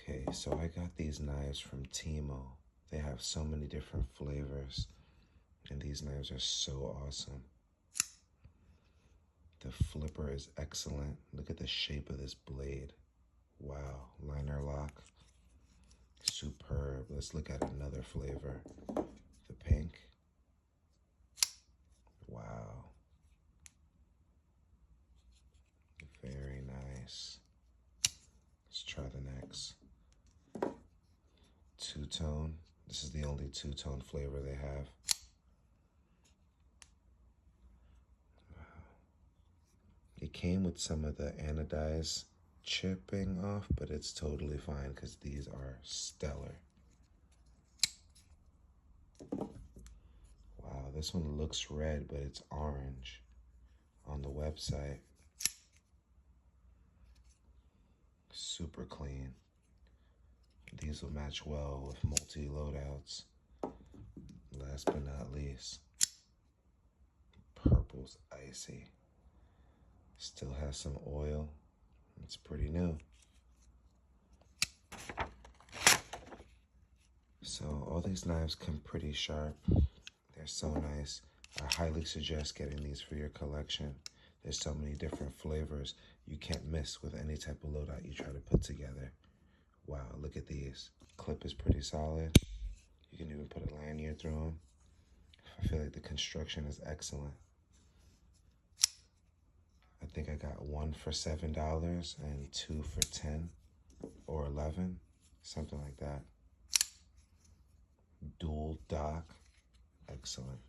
Okay, so I got these knives from Timo. They have so many different flavors, and these knives are so awesome. The flipper is excellent. Look at the shape of this blade. Wow, liner lock. Superb. Let's look at another flavor. The pink. Wow. Very nice. Let's try the next. Two-tone. This is the only two-tone flavor they have. Wow. It came with some of the anodized chipping off, but it's totally fine because these are stellar. Wow, this one looks red, but it's orange on the website. Super clean. These will match well with multi-loadouts. Last but not least, purple's icy. Still has some oil. It's pretty new. So all these knives come pretty sharp. They're so nice. I highly suggest getting these for your collection. There's so many different flavors you can't miss with any type of loadout you try to put together. Wow, look at these. Clip is pretty solid. You can even put a lanyard through them. I feel like the construction is excellent. I think I got one for $7 and two for 10 or 11, something like that. Dual dock, excellent.